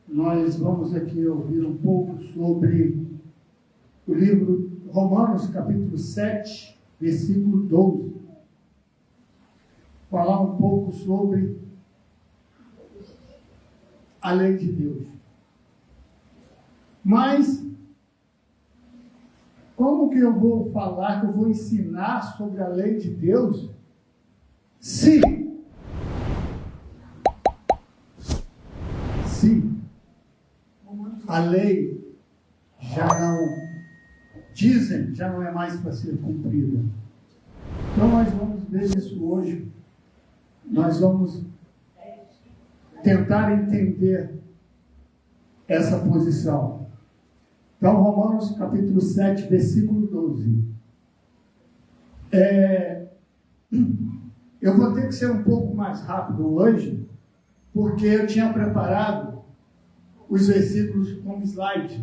Nós vamos aqui ouvir um pouco sobre o livro Romanos, capítulo 7, versículo 12. Falar um pouco sobre a lei de Deus. Mas, como que eu vou falar, que eu vou ensinar sobre a lei de Deus, se a lei já não é mais para ser cumprida? Então nós vamos ver isso hoje. Nós vamos tentar entender essa posição. Então, Romanos capítulo 7, versículo 12. Eu vou ter que ser um pouco mais rápido hoje, porque eu tinha preparado os versículos como slides,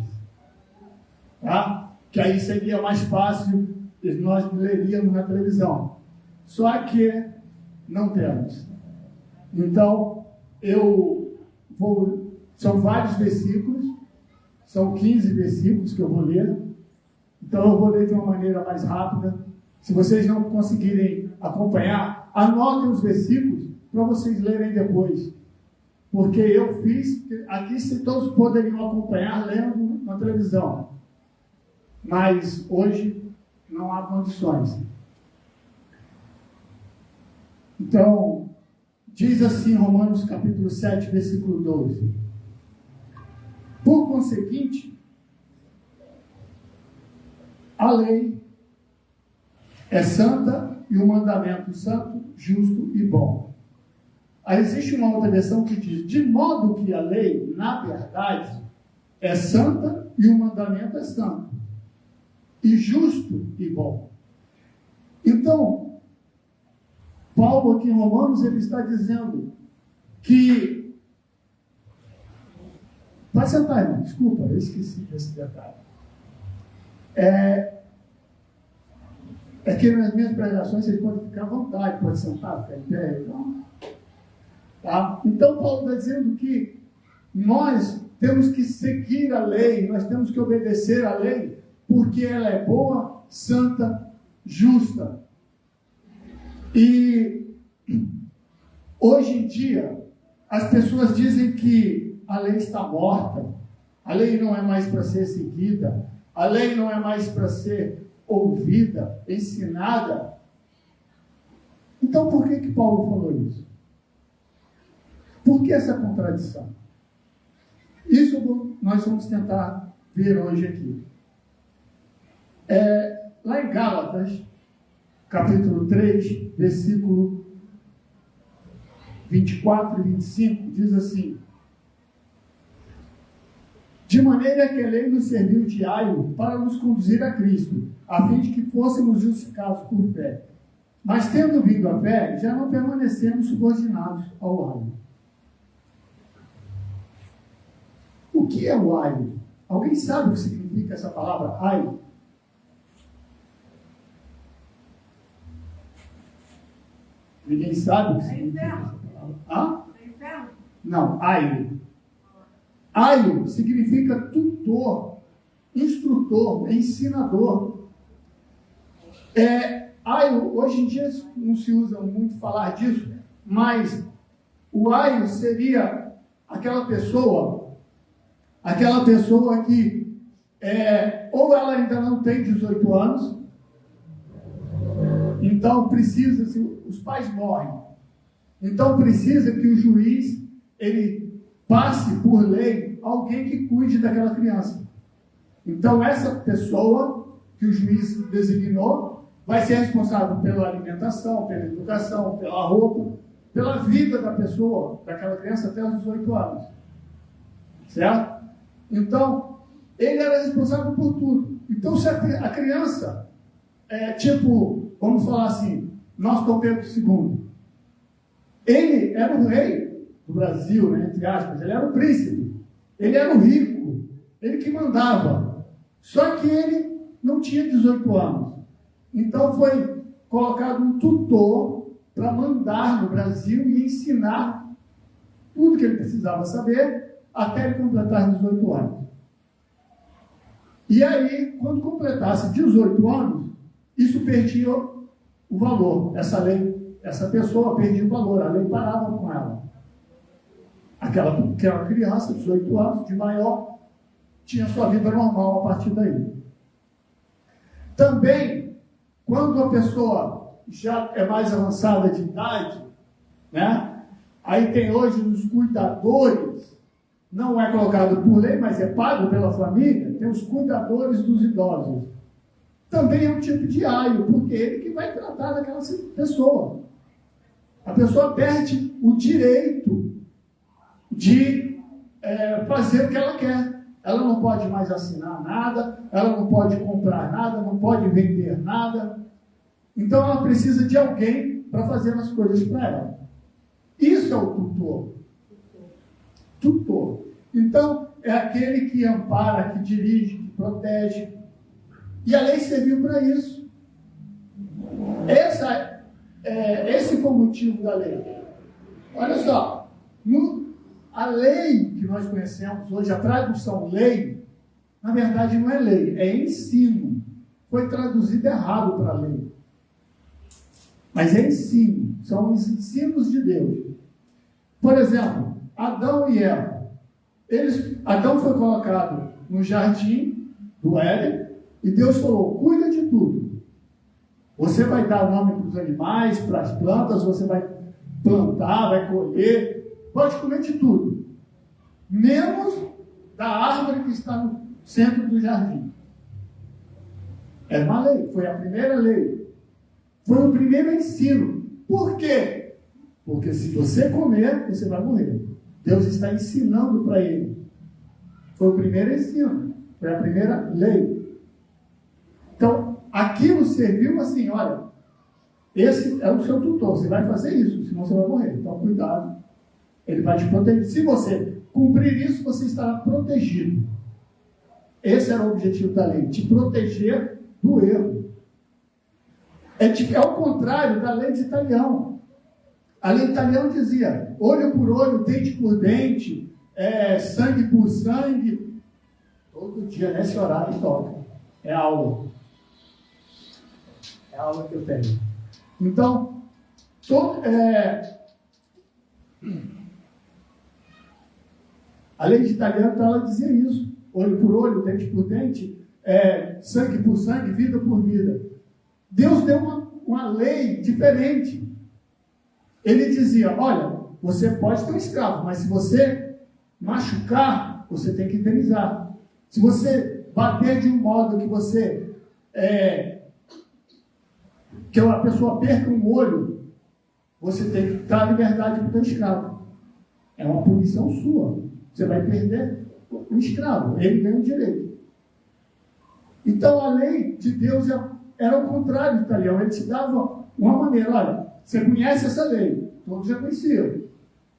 tá? Que aí seria mais fácil e nós leríamos na televisão. Só que não temos. Então, são vários versículos, são 15 versículos que eu vou ler. Então, eu vou ler de uma maneira mais rápida. Se vocês não conseguirem acompanhar, anotem os versículos para vocês lerem depois. Porque eu fiz, aqui se todos poderiam acompanhar lendo na televisão. Mas hoje não há condições. Então, diz assim Romanos capítulo 7, versículo 12. Por conseguinte, a lei é santa e o mandamento santo, justo e bom. Aí existe uma outra versão que diz: de modo que a lei, na verdade, é santa e o mandamento é santo, e justo e bom. Então, Paulo aqui em Romanos, ele está dizendo que... Vai sentar, irmão, desculpa, eu esqueci desse detalhe. É que nas minhas pregações vocês podem ficar à vontade, pode sentar, ficar em pé, então... Tá? Então, Paulo está dizendo que nós temos que seguir a lei, nós temos que obedecer a lei, porque ela é boa, santa, justa. E hoje em dia, as pessoas dizem que a lei está morta, a lei não é mais para ser seguida, a lei não é mais para ser ouvida, ensinada. Então, por que Paulo falou isso? Por que essa contradição? Isso nós vamos tentar ver hoje aqui. Lá em Gálatas, capítulo 3, versículo 24 e 25, diz assim: de maneira que a lei nos serviu de aio para nos conduzir a Cristo, a fim de que fôssemos justificados por fé. Mas tendo vindo a fé, já não permanecemos subordinados ao aio. O que é o aio? Alguém sabe o que significa essa palavra aio? Ninguém sabe o que significa essa palavra? Hã? Não, aio. Aio significa tutor, instrutor, ensinador. Aio, hoje em dia não se usa muito falar disso, mas o aio seria aquela pessoa que ou ela ainda não tem 18 anos, então precisa, se os pais morrem, então precisa que o juiz ele passe por lei alguém que cuide daquela criança. Então essa pessoa que o juiz designou vai ser responsável pela alimentação, pela educação, pela roupa, pela vida da pessoa, daquela criança até os 18 anos. Certo? Então, ele era responsável por tudo. Então, se a criança, vamos falar assim, nós Dom Pedro II, ele era o rei do Brasil, né, entre aspas, ele era o príncipe, ele era o rico, ele que mandava. Só que ele não tinha 18 anos. Então, foi colocado um tutor para mandar no Brasil e ensinar tudo que ele precisava saber até ele completar 18 anos. E aí, quando completasse 18 anos, isso perdia o valor. Essa lei, essa pessoa perdia o valor, a lei parava com ela. Aquela criança, 18 anos, de maior, tinha sua vida normal a partir daí. Também, quando a pessoa já é mais avançada de idade, né? Aí tem hoje os cuidadores, não é colocado por lei, mas é pago pela família, tem os cuidadores dos idosos. Também é um tipo de aio, porque ele que vai tratar daquela pessoa. A pessoa perde o direito de fazer o que ela quer. Ela não pode mais assinar nada, ela não pode comprar nada, não pode vender nada. Então ela precisa de alguém para fazer as coisas para ela. Isso é o tutor. Tutor. Então, é aquele que ampara, que dirige, que protege. E a lei serviu para isso. Esse foi o motivo da lei. Olha só, a lei que nós conhecemos hoje, a tradução lei, na verdade não é lei, é ensino. Foi traduzido errado para lei. Mas é ensino, são os ensinos de Deus. Por exemplo, Adão e Eva. Adão foi colocado no jardim do Éden e Deus falou, cuida de tudo. Você vai dar nome para os animais, para as plantas, você vai plantar, vai colher, pode comer de tudo. Menos da árvore que está no centro do jardim. É uma lei, foi a primeira lei. Foi o primeiro ensino. Por quê? Porque se você comer, você vai morrer. Deus está ensinando para ele. Foi o primeiro ensino. Foi a primeira lei. Então, aquilo serviu assim, olha, esse é o seu tutor, você vai fazer isso, senão você vai morrer. Então, cuidado. Ele vai te proteger. Se você cumprir isso, você estará protegido. Esse era o objetivo da lei, te proteger do erro. É o contrário da lei de Italião. A lei de Italião dizia, olho por olho, dente por dente, sangue por sangue. Todo dia, nesse horário, toca. É aula. É a aula que eu tenho. Então, a lei de Italião, ela dizia isso. Olho por olho, dente por dente, sangue por sangue, vida por vida. Deus deu uma lei diferente. Ele dizia, olha, você pode ter um escravo, mas se você machucar, você tem que indenizar. Se você bater de um modo que que a pessoa perca um olho, você tem que dar liberdade para o teu escravo. É uma punição sua. Você vai perder o escravo, ele ganha o direito. Então a lei de Deus era o contrário do italiano. Ele te dava uma maneira, olha, você conhece essa lei, todos já conheciam.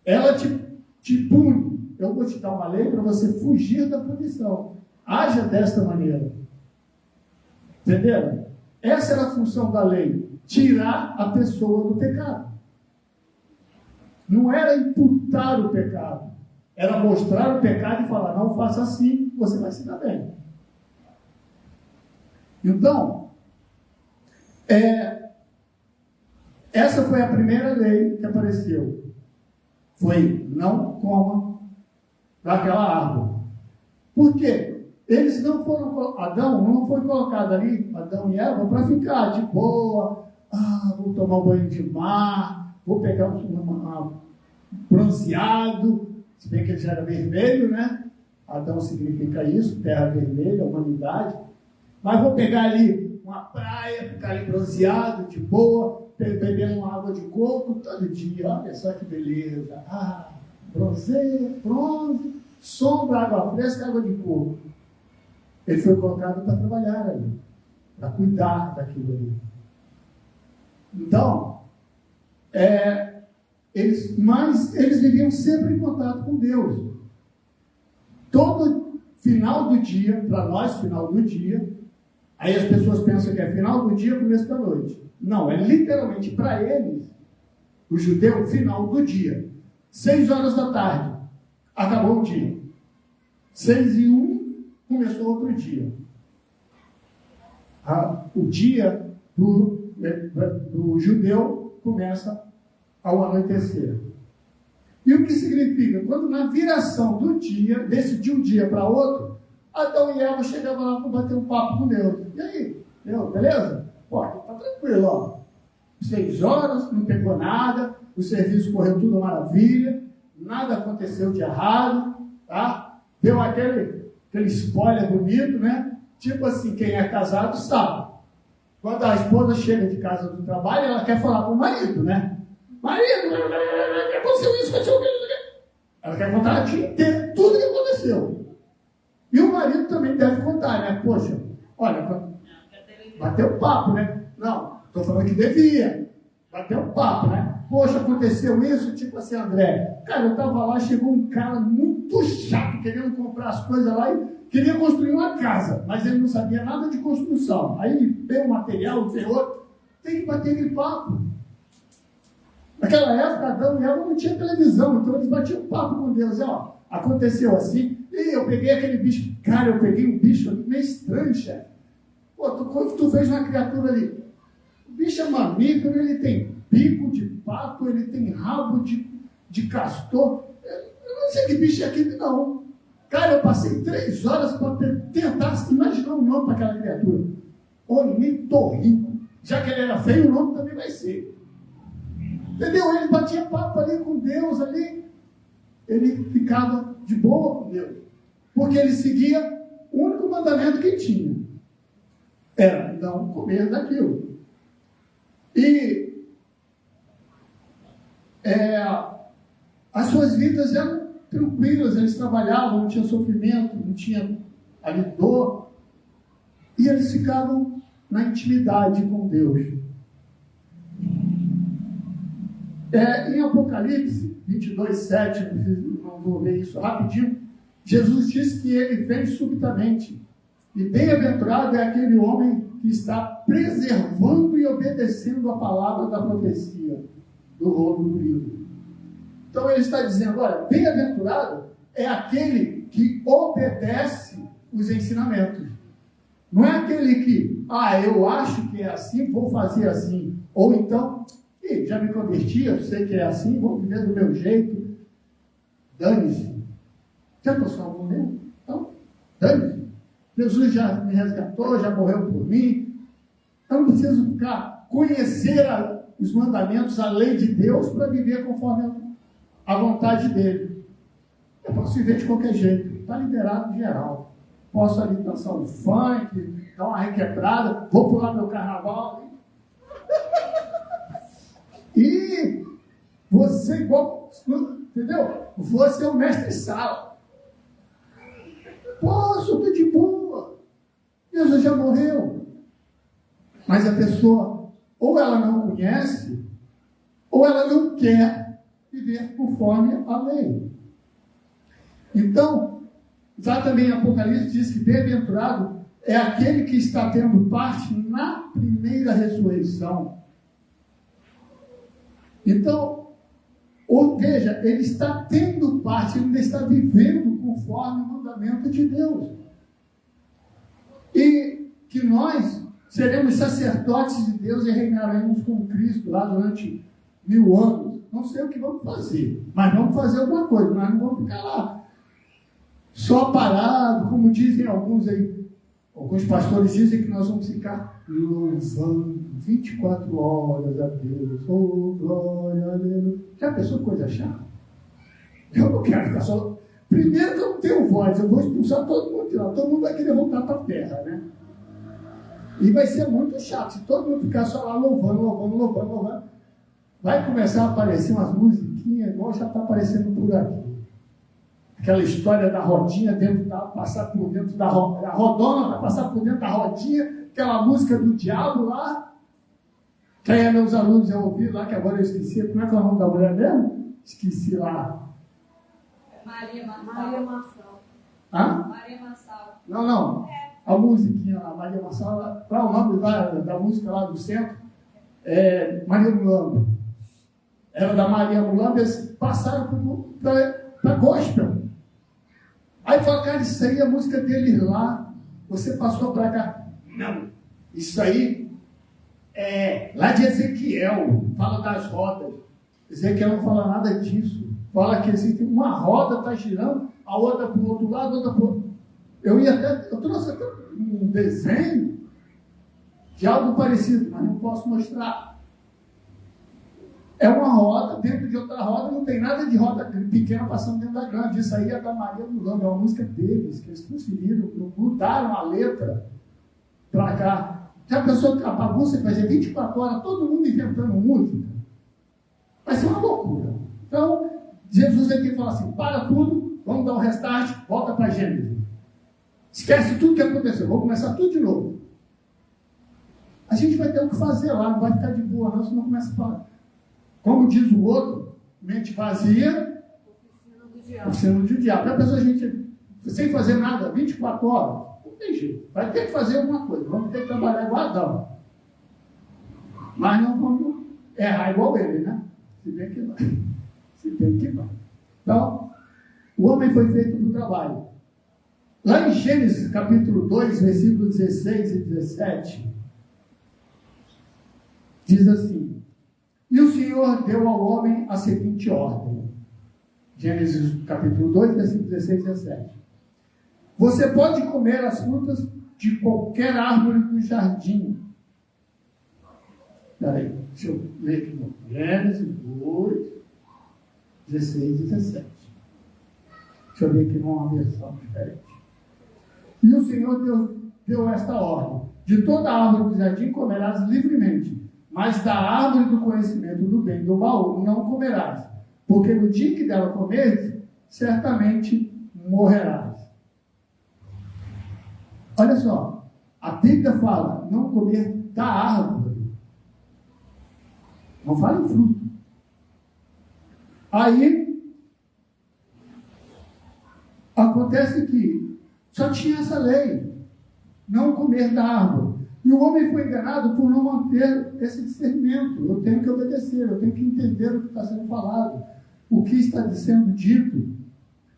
Ela te pune. Eu vou te dar uma lei para você fugir da punição. Haja desta maneira. Entenderam? Essa era a função da lei, tirar a pessoa do pecado. Não era imputar o pecado, era mostrar o pecado e falar, não faça assim, você vai se dar bem. Então, essa foi a primeira lei que apareceu. Foi, não coma daquela árvore. Por quê? Eles não foram, Adão não foi colocado ali, Adão e Eva, para ficar de boa, vou tomar um banho de mar, vou pegar um bronzeado, se bem que ele já era vermelho, né? Adão significa isso, terra vermelha, humanidade. Mas vou pegar ali uma praia, ficar ali bronzeado, de boa, bebendo uma água de coco todo dia. Olha só que beleza. Bronze, sombra, água fresca, água de coco. Ele foi colocado para trabalhar ali, para cuidar daquilo ali. Então, eles viviam sempre em contato com Deus. Todo final do dia, para nós, final do dia, aí as pessoas pensam que é final do dia, começo da noite. Não, é literalmente para eles, o judeu, final do dia. 6 horas da tarde, acabou o dia. 6:01, começou outro dia. O dia do judeu começa ao anoitecer. E o que significa? Quando na viração do dia, de um dia para outro, Adão e Eva chegavam lá para bater um papo com Deus. E aí? Deus, beleza? Pô, tá tranquilo, ó. 6 horas, não pegou nada, o serviço correu tudo maravilha, nada aconteceu de errado, tá? Deu aquele spoiler bonito, né? Tipo assim, quem é casado sabe. Quando a esposa chega de casa do trabalho, ela quer falar com o marido, né? Marido, aconteceu isso, aconteceu aquilo. Ela quer contar a dia inteiro tudo que aconteceu. E o marido também deve contar, né? Poxa, olha, bateu papo, né? Não, estou falando que devia. Bateu papo, né? Poxa, aconteceu isso, tipo assim, André. Cara, eu estava lá, chegou um cara muito chato, querendo comprar as coisas lá e queria construir uma casa, mas ele não sabia nada de construção. Aí ele pegou o material, o outro, tem que bater aquele papo. Naquela época, Adão e Eva não tinha televisão, então eles batiam papo com Deus. E, ó, aconteceu assim, e eu peguei aquele bicho. Cara, eu peguei um bicho meio estranho, chefe. Pô, tu fez uma criatura ali. O bicho é mamífero, ele tem bico de pato, ele tem rabo de castor. Eu não sei que bicho é aquele, não. Cara, eu passei 3 horas para tentar imaginar um nome para aquela criatura. Ornitorrinco. Já que ele era feio, o nome também vai ser. Entendeu? Ele batia papo ali com Deus ali. Ele ficava de boa com Deus. Porque ele seguia o único mandamento que tinha. Era não comer daquilo. E as suas vidas eram tranquilas, eles trabalhavam, não tinha sofrimento, não tinha ali dor. E eles ficavam na intimidade com Deus. Em Apocalipse 22:7, não vou ler isso rapidinho, Jesus diz que ele vem subitamente. E bem-aventurado é aquele homem que está preservando e obedecendo a palavra da profecia do rolo do livro. Então ele está dizendo, olha, bem-aventurado é aquele que obedece os ensinamentos. Não é aquele que, eu acho que é assim, vou fazer assim. Ou então, já me converti, eu sei que é assim, vou viver do meu jeito. Dane-se. Já passou algum momento? Então, dane-se. Jesus já me resgatou, já morreu por mim. Eu não preciso conhecer os mandamentos, a lei de Deus, para viver conforme a vontade dele. Eu posso viver de qualquer jeito. Está liberado geral. Posso ali dançar um funk, dar uma requebrada, vou pular meu carnaval. E você igual, entendeu? Você é o mestre-sala. Posso, estou de boa. Jesus já morreu. Mas a pessoa, ou ela não conhece, ou ela não quer viver conforme a lei. Então, já também Apocalipse diz que bem-aventurado é aquele que está tendo parte na primeira ressurreição. Então, veja, ele está tendo parte, ele ainda está vivendo conforme o mandamento de Deus. E que nós seremos sacerdotes de Deus e reinaremos com Cristo lá durante 1000 anos. Não sei o que vamos fazer, mas vamos fazer alguma coisa, nós não vamos ficar lá só parado, como dizem alguns aí. Alguns pastores dizem que nós vamos ficar louvando 24 horas a Deus. Oh, glória a Deus. Já pensou coisa chata? Eu não quero ficar só. Primeiro que eu não tenho voz, eu vou expulsar todo mundo de lá. Todo mundo vai querer voltar para a terra, né? E vai ser muito chato. Se todo mundo ficar só lá louvando. Vai começar a aparecer umas musiquinhas, igual já está aparecendo por aqui. Aquela história da rodinha passar por dentro da rodinha, a rodona vai passar por dentro da rodinha, aquela música do diabo lá. Quem é meus alunos já ouviram lá, que agora eu esqueci, como é que é o nome da mulher mesmo? Esqueci lá. Maria Marçal. Hã? Maria Marçal. Não. A musiquinha lá, Maria Marçal, qual é o nome da música lá do centro? Maria Mulamba. Era da Maria Mulamba, eles passaram para gospel. Aí fala, cara, isso aí é a música deles lá, você passou para cá. Não, isso aí é lá de Ezequiel, fala das rodas. Ezequiel não fala nada disso. Fala que existe uma roda está girando, a outra para o outro lado, a outra para o outro. Eu trouxe até um desenho de algo parecido, mas não posso mostrar. É uma roda dentro de outra roda, não tem nada de roda pequena passando dentro da grande. Isso aí é da Maria Mulamba, é uma música deles, que eles transferiram, mudaram a letra para cá. Já pensou que a bagunça que vai ser 24 horas, todo mundo inventando música? Vai ser uma loucura. Então, Jesus aqui fala assim, para tudo, vamos dar um restart, volta para Gênesis. Esquece tudo que aconteceu, vou começar tudo de novo. A gente vai ter o que fazer lá, não vai ficar de boa não, senão começa a falar. Como diz o outro, mente vazia, oficina do diabo. Já pensou a gente, sem fazer nada, 24 horas? Não tem jeito, vai ter que fazer alguma coisa, vamos ter que trabalhar igual Adão. Mas não vamos errar igual ele, né? Se bem que vai. Se bem que vai. Então, o homem foi feito para o trabalho. Lá em Gênesis, capítulo 2, versículos 16 e 17, diz assim, e o Senhor deu ao homem a seguinte ordem. Gênesis, capítulo 2, versículos 16 e 17. Você pode comer as frutas de qualquer árvore do jardim. Espera aí, deixa eu ler aqui. Gênesis 2, 16 e 17. Deixa eu ver aqui numa versão diferente. E o Senhor deu esta ordem. De toda árvore do jardim comerás livremente, mas da árvore do conhecimento do bem e do mal não comerás, porque no dia que dela comeres, certamente morrerás. Olha só, a Bíblia fala não comer da árvore. Não fala em fruto. Aí, acontece que só tinha essa lei, não comer da árvore. E o homem foi enganado por não manter esse discernimento. Eu tenho que obedecer, eu tenho que entender o que está sendo falado, o que está sendo dito.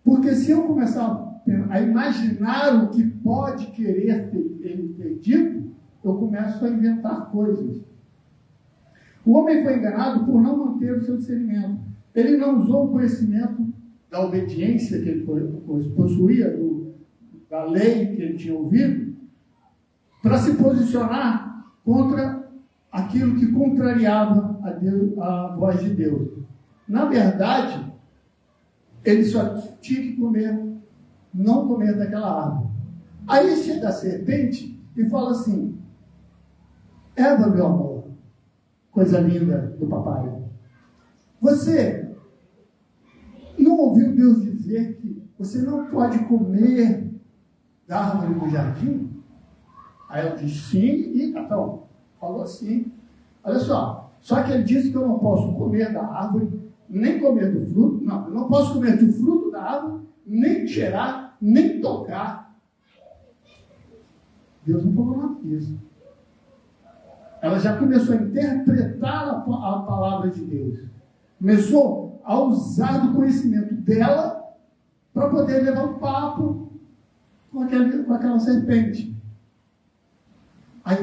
Porque se eu começar a imaginar o que pode querer ele ter dito, eu começo a inventar coisas. O homem foi enganado por não manter o seu discernimento. Ele não usou o conhecimento da obediência que ele possuía, da lei que ele tinha ouvido, para se posicionar contra aquilo que contrariava a voz de Deus. Na verdade, ele só tinha que não comer daquela árvore. Aí chega a serpente e fala assim, Eva, meu amor, coisa linda do papai, você não ouviu Deus dizer que você não pode comer da árvore do jardim? Aí ela disse sim, e então, falou assim, olha só que ele disse que eu não posso comer da árvore, nem comer do fruto, não, eu não posso comer do fruto da árvore, nem cheirar, nem tocar. Deus não falou nada disso. Ela já começou a interpretar a palavra de Deus. Começou a usar do conhecimento dela para poder levar um papo com aquela serpente. Aí,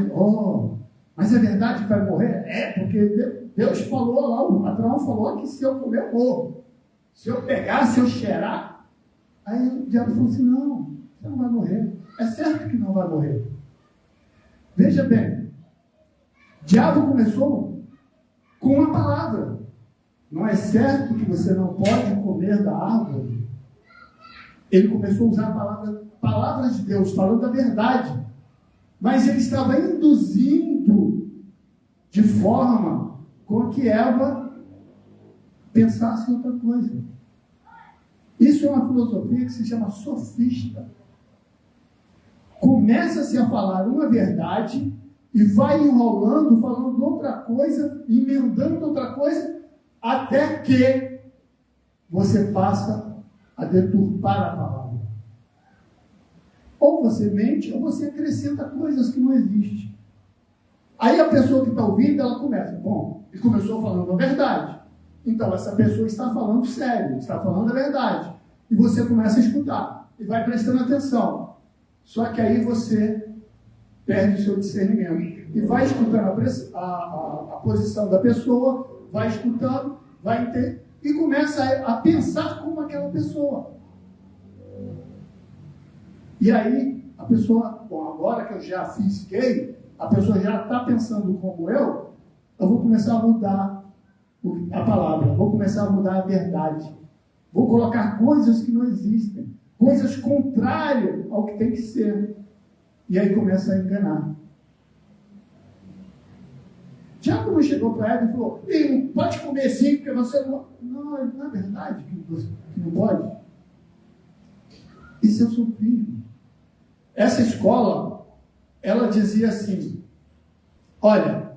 mas é verdade que vai morrer? É, porque Deus falou lá, o patrão falou que se eu comer, eu morro. Se eu pegar, se eu cheirar. Aí o diabo falou assim, não, você não vai morrer. É certo que não vai morrer. Veja bem, o diabo começou com uma palavra. Não é certo que você não pode comer da árvore? Ele começou a usar palavras de Deus, falando a verdade. Mas ele estava induzindo de forma com que Eva pensasse em outra coisa. Isso é uma filosofia que se chama sofista. Começa-se a falar uma verdade e vai enrolando, falando outra coisa, emendando outra coisa, até que você passa a deturpar a palavra. Ou você mente, ou você acrescenta coisas que não existem. Aí a pessoa que está ouvindo, ela começa, bom, ele começou falando a verdade. Então, essa pessoa está falando sério, está falando a verdade. E você começa a escutar, e vai prestando atenção. Só que aí você perde o seu discernimento. E vai escutando a posição da pessoa, vai escutando, vai entender, e começa a pensar como aquela pessoa. E aí, a pessoa, bom, agora que eu já fisquei, a pessoa já está pensando como eu vou começar a mudar a palavra, vou começar a mudar a verdade. Vou colocar coisas que não existem, coisas contrárias ao que tem que ser. E aí começa a enganar. Tiago não chegou para ela e falou, não pode comer sim, porque você não... Não é verdade que não pode. Isso é sofisma. Essa escola, ela dizia assim, olha,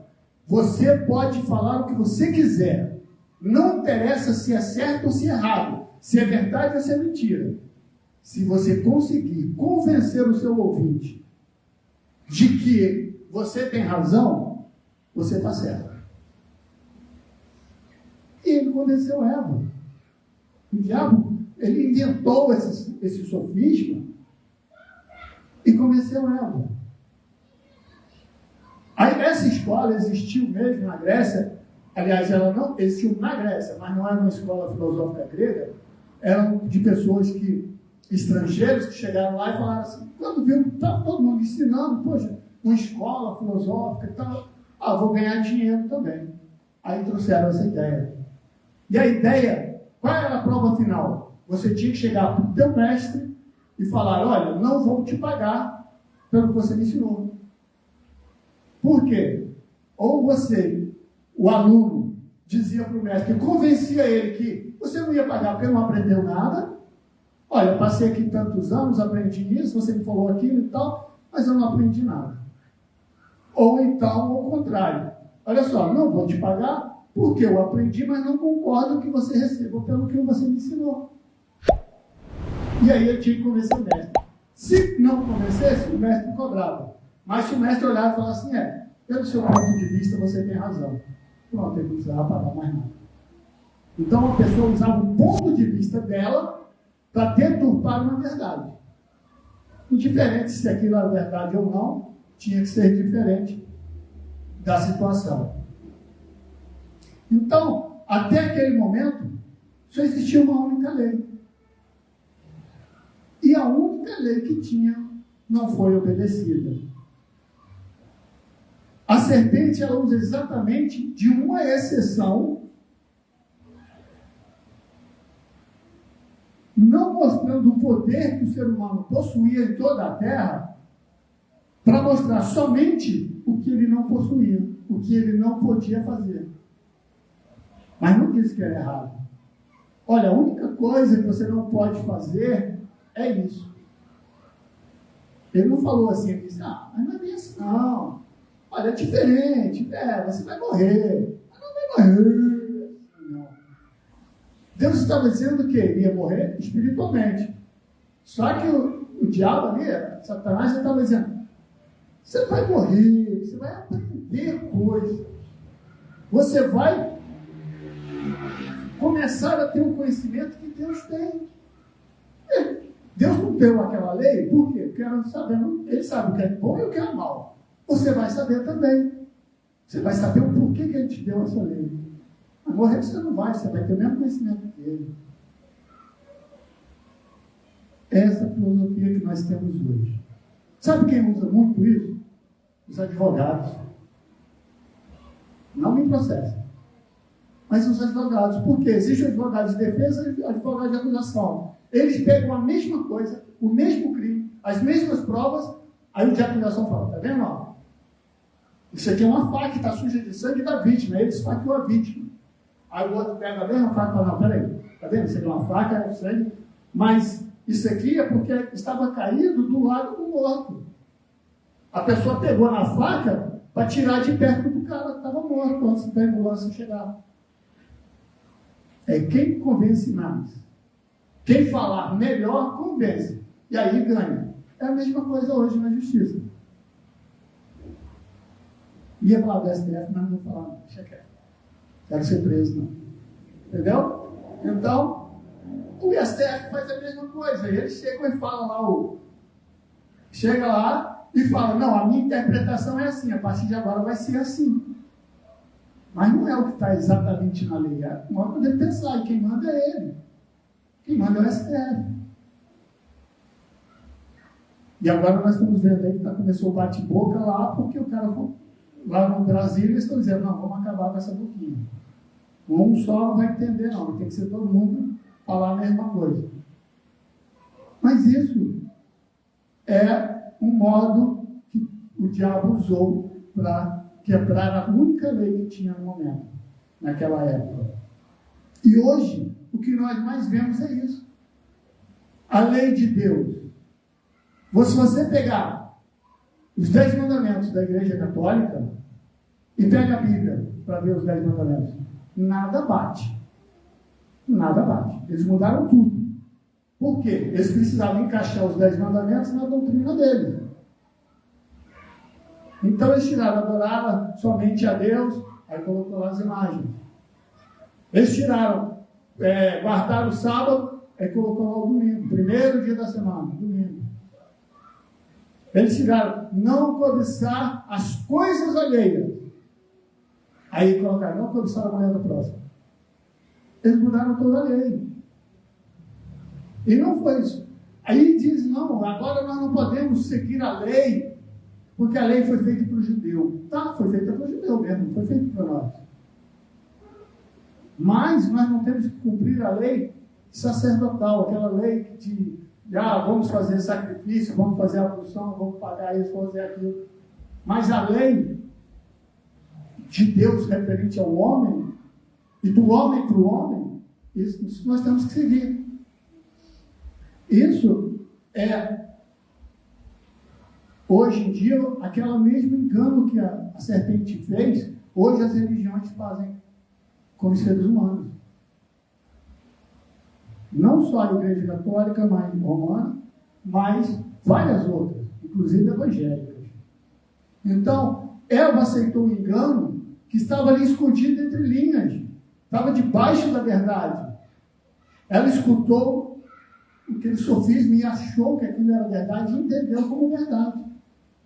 você pode falar o que você quiser, não interessa se é certo ou se é errado, se é verdade ou se é mentira. Se você conseguir convencer o seu ouvinte de que você tem razão, você está certo. E ele convenceu Eva. O diabo, ele inventou esse sofisma e convenceu Eva. Aí essa escola existiu mesmo na Grécia. Aliás, ela não existiu na Grécia, mas não era uma escola filosófica grega. Eram de pessoas estrangeiros que chegaram lá e falaram assim, quando viram que estava todo mundo ensinando, poxa, uma escola filosófica e tal, vou ganhar dinheiro também. Aí trouxeram essa ideia. E a ideia, qual era a prova final? Você tinha que chegar para o teu mestre e falar, olha, não vou te pagar pelo que você me ensinou. Por quê? Ou você, o aluno, dizia para o mestre, convencia ele que você não ia pagar porque não aprendeu nada. Olha, eu passei aqui tantos anos, aprendi isso, você me falou aquilo e tal, mas eu não aprendi nada. Ou então, ao contrário. Olha só, não vou te pagar porque eu aprendi, mas não concordo que você receba pelo que você me ensinou. E aí eu tinha que convencer o mestre. Se não convencesse, o mestre cobrava. Mas se o mestre olhar e falar assim, pelo seu ponto de vista você tem razão. Pronto, ele não precisava pagar mais nada. Então a pessoa usava o ponto de vista dela para deturpar uma verdade. Indiferente se aquilo era verdade ou não, tinha que ser diferente da situação. Então, até aquele momento, só existia uma única lei. E a única lei que tinha não foi obedecida. A serpente, ela usa exatamente de uma exceção, não mostrando o poder que o ser humano possuía em toda a terra, para mostrar somente o que ele não possuía, o que ele não podia fazer. Mas não disse que era errado. Olha, a única coisa que você não pode fazer é isso. Ele não falou assim, ele disse, mas não é bem assim, não. Olha, é diferente, você vai morrer. Mas não vai morrer. Não. Deus estava dizendo que ele ia morrer espiritualmente. Só que o diabo ali, Satanás, já estava dizendo, você vai morrer, você vai aprender coisas. Você vai começar a ter um conhecimento que Deus tem. Deus não deu aquela lei, por quê? Porque ele sabe o que é bom e o que é mal. Você vai saber também. Você vai saber o porquê que ele te deu essa lei. Mas morrer você não vai, você vai ter o mesmo conhecimento que ele. Essa filosofia que nós temos hoje. Sabe quem usa muito isso? Os advogados. Não me processam. Mas os advogados. Por quê? Existe o advogado de defesa e o advogado de acusação. Eles pegam a mesma coisa, o mesmo crime, as mesmas provas, aí o de acusação fala, tá vendo? Ó, isso aqui é uma faca que está suja de sangue da vítima, ele esfaqueou a vítima. Aí o outro pega a mesma faca e fala, não, peraí, tá vendo? Isso aqui é uma faca, é sangue, mas isso aqui é porque estava caído do lado do morto. A pessoa pegou na faca para tirar de perto do cara que estava morto antes da ambulância chegar. É quem convence mais. Quem falar melhor, convence. E aí ganha. É a mesma coisa hoje na justiça. Ia falar do STF, mas não vou falar, não. Deixa quieto. Quero ser preso, não. Entendeu? Então, o STF faz a mesma coisa. E eles chegam e falam lá, chega lá e fala, não, a minha interpretação é assim, a partir de agora vai ser assim. Mas não é o que está exatamente na lei. É uma hora de pensar, e quem manda é ele. Quem manda é o STF. E agora nós estamos vendo aí que começou o bate-boca lá, porque o cara lá no Brasil eles estão dizendo, não, vamos acabar com essa boquinha. Um só não vai entender, não. Tem que ser todo mundo falar a mesma coisa. Mas isso é um modo que o diabo usou para quebrar a única lei que tinha no momento, naquela época. E hoje, o que nós mais vemos é isso. A lei de Deus. Se você pegar os 10 mandamentos da Igreja Católica e pega a Bíblia para ver os 10 mandamentos, nada bate. Nada bate. Eles mudaram tudo. Por quê? Eles precisavam encaixar os 10 mandamentos na doutrina deles. Então eles tiraram, adoraram somente a Deus, aí colocou lá as imagens. Eles tiraram, guardaram o sábado, aí colocou lá o domingo, primeiro dia da semana, domingo. Eles tiraram, não cobiçar as coisas alheias. Aí colocaram, não cobiçar a mulher do próximo. Eles mudaram toda a lei. E não foi isso. Aí diz, não, agora nós não podemos seguir a lei, porque a lei foi feita para o judeu. Tá, foi feita para o judeu mesmo, não foi feita para nós. Mas nós não temos que cumprir a lei sacerdotal, aquela lei que vamos fazer sacrifício, vamos fazer ablução, vamos pagar isso, vamos fazer aquilo. Mas a lei de Deus referente ao homem, e do homem para o homem, isso nós temos que seguir. Isso é, hoje em dia, aquele mesmo engano que a serpente fez, hoje as religiões fazem com os seres humanos. Não só a Igreja Católica, mas romana, mas várias outras, inclusive evangélicas. Então, Eva aceitou o engano que estava ali escondido entre linhas, estava debaixo da verdade. Ela escutou aquele sofisma e achou que aquilo era verdade e entendeu como verdade.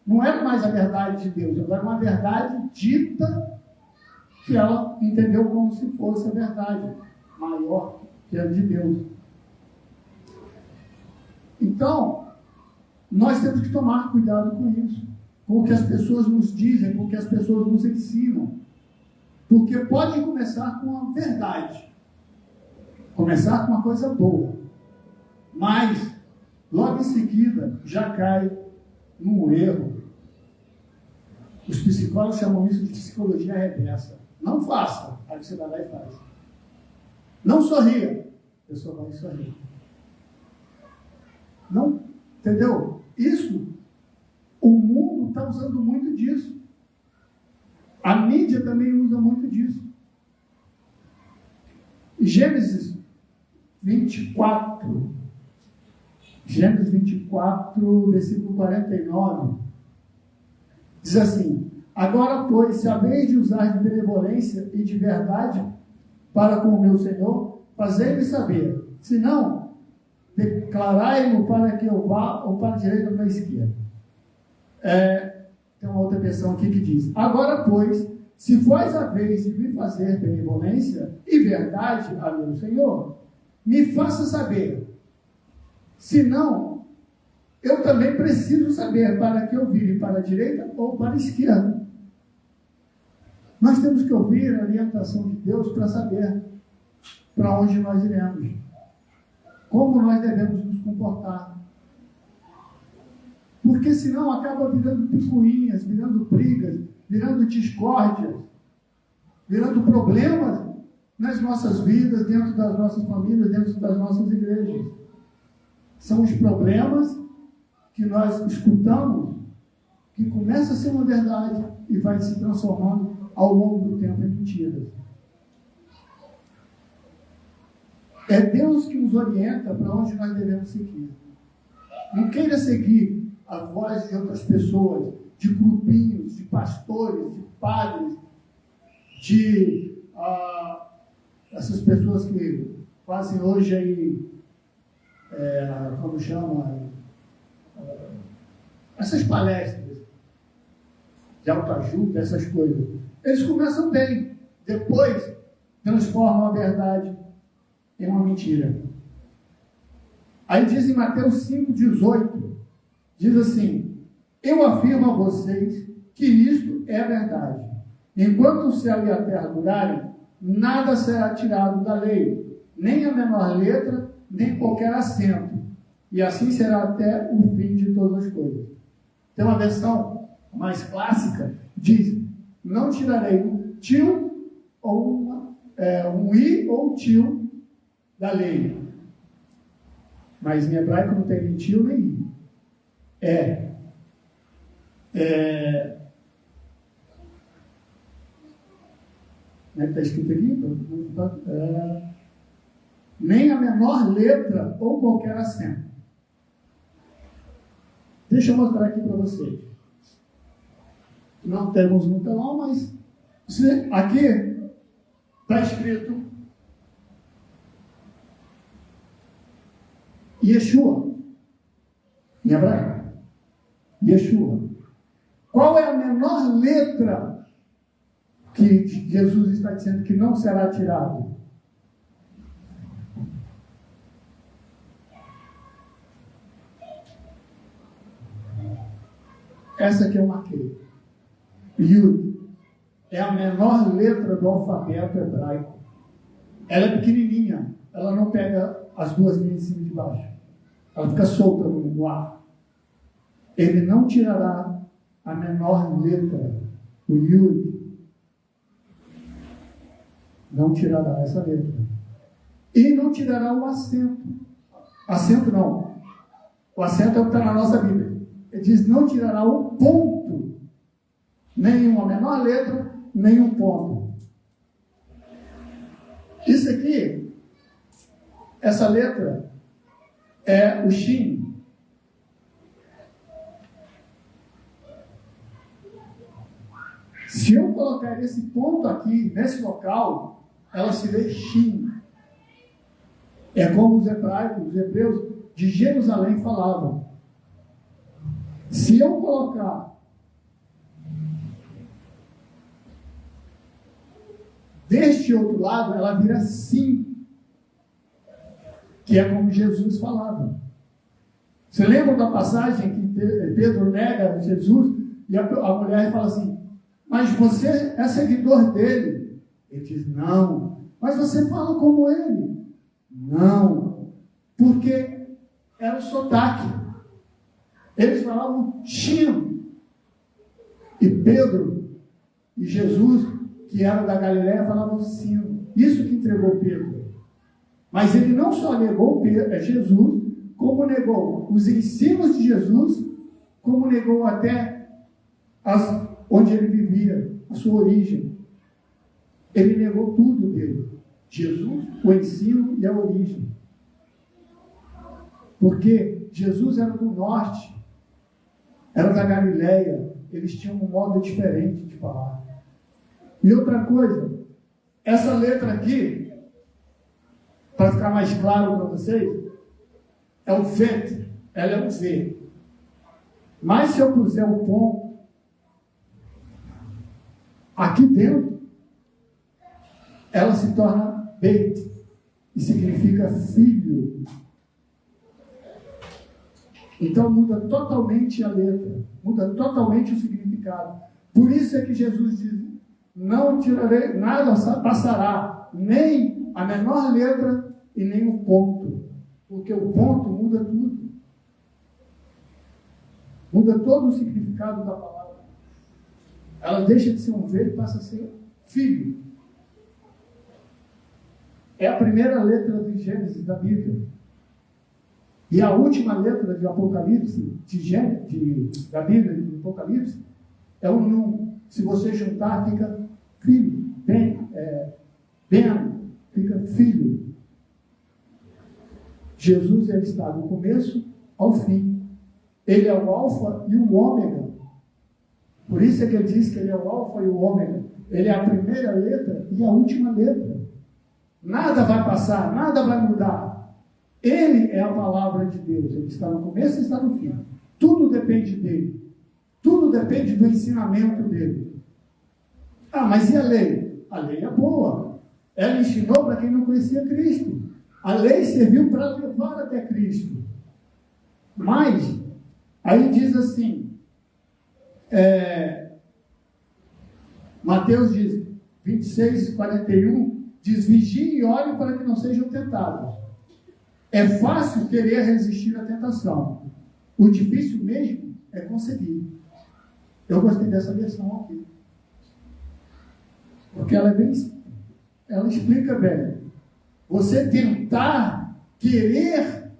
Não era mais a verdade de Deus, agora era uma verdade dita que ela entendeu como se fosse a verdade maior que a de Deus. Então, nós temos que tomar cuidado com isso, com o que as pessoas nos dizem, com o que as pessoas nos ensinam. Porque pode começar com a verdade, começar com uma coisa boa, mas logo em seguida já cai num erro. Os psicólogos chamam isso de psicologia reversa. Não faça, aí você vai lá e faz. Não sorria, a pessoa vai sorrir. Não, entendeu? Isso, o mundo está usando muito disso. A mídia também usa muito disso. Gênesis 24, versículo 49, diz assim: agora, pois, se haveis de usar de benevolência e de verdade para com o meu Senhor, fazei-me saber. Se não, declarai-mo para que eu vá ou para a direita ou para a esquerda. Tem uma outra versão aqui que diz: agora, pois, se vós a vez de me fazer benevolência e verdade a meu Senhor, me faça saber. Se não, eu também preciso saber para que eu vire para a direita ou para a esquerda. Nós temos que ouvir a orientação de Deus para saber para onde nós iremos, como nós devemos nos comportar. Porque senão acaba virando picuinhas, virando brigas, virando discórdias, virando problemas nas nossas vidas, dentro das nossas famílias, dentro das nossas igrejas. São os problemas que nós escutamos, que começa a ser uma verdade e vai se transformando ao longo do tempo em mentiras. É Deus que nos orienta para onde nós devemos seguir. Não queira seguir a voz de outras pessoas de grupinhos, de pastores, de padres, de essas pessoas que fazem hoje aí, como chama, essas palestras de autoajuda, essas coisas. Eles começam bem, depois transformam a verdade em uma mentira. Aí diz em Mateus 5,18, diz assim: eu afirmo a vocês que isto é verdade. Enquanto o céu e a terra durarem, nada será tirado da lei, nem a menor letra, nem qualquer acento. E assim será até o fim de todas as coisas. Tem uma versão mais clássica, diz: não tirarei um tio ou um i ou tio da lei. Mas em hebraico não tem nem tio nem i. Como é que está escrito aqui? Nem a menor letra ou qualquer acento. Deixa eu mostrar aqui para vocês. Não temos no telão, mas aqui está escrito Yeshua, em hebraico. Yeshua. Qual é a menor letra que Jesus está dizendo que não será tirado? Essa aqui eu marquei. Yud. É a menor letra do alfabeto hebraico. Ela é pequenininha. Ela não pega as duas linhas de cima e de baixo. Ela fica solta no ar. Ele não tirará a menor letra, o Yud. Não tirará essa letra. E não tirará o acento. Acento não. O acento é o que está na nossa Bíblia. Ele diz: não tirará o ponto. Nem uma menor letra, nem um ponto. Isso aqui, essa letra, é o Shin. Se eu colocar esse ponto aqui, nesse local, ela se lê Shin. É como os hebreus de Jerusalém falavam. Se eu colocar deste outro lado, ela vira Sim, que é como Jesus falava. Você lembra da passagem que Pedro nega Jesus e a mulher fala assim: mas você é seguidor dele? Ele diz: não. Mas você fala como ele? Não. Porque era o sotaque. Eles falavam Shin. E Pedro e Jesus, que era da Galileia, falavam Sim. Isso que entregou Pedro. Mas ele não só negou Jesus, como negou os ensinos de Jesus, como negou até onde ele vivia, a sua origem. Ele negou tudo dele. Jesus, o ensino e a origem. Porque Jesus era do norte, era da Galileia, eles tinham um modo diferente de falar. E outra coisa, essa letra aqui, para ficar mais claro para vocês, é o fet, ela é um V. Mas se eu puser o ponto aqui dentro, ela se torna beit, e significa filho. Então muda totalmente a letra, muda totalmente o significado. Por isso é que Jesus diz: não tirarei, nada passará, nem a menor letra e nem o ponto. Porque o ponto muda tudo. Muda todo o significado da palavra. Ela deixa de ser um V e passa a ser filho. É a primeira letra de Gênesis da Bíblia. E a última letra de Apocalipse, da Bíblia, de Apocalipse, é o Nun. Se você juntar, fica filho. Ben, fica filho. Jesus, ele está do começo ao fim. Ele é o alfa e o ômega. Por isso é que ele diz que ele é o alfa e o ômega. Ele é a primeira letra e a última letra. Nada vai passar, nada vai mudar. Ele é a palavra de Deus. Ele está no começo e está no fim. Tudo depende dele. Tudo depende do ensinamento dele. Ah, mas e a lei? A lei é boa. Ela ensinou para quem não conhecia Cristo. A lei serviu para levar até Cristo. Mas, aí diz assim, Mateus diz, 26, 41, diz, vigiem e olhem para que não sejam tentados. É fácil querer resistir à tentação. O difícil mesmo é conseguir. Eu gostei dessa versão aqui. Porque ela explica bem. Você tentar, querer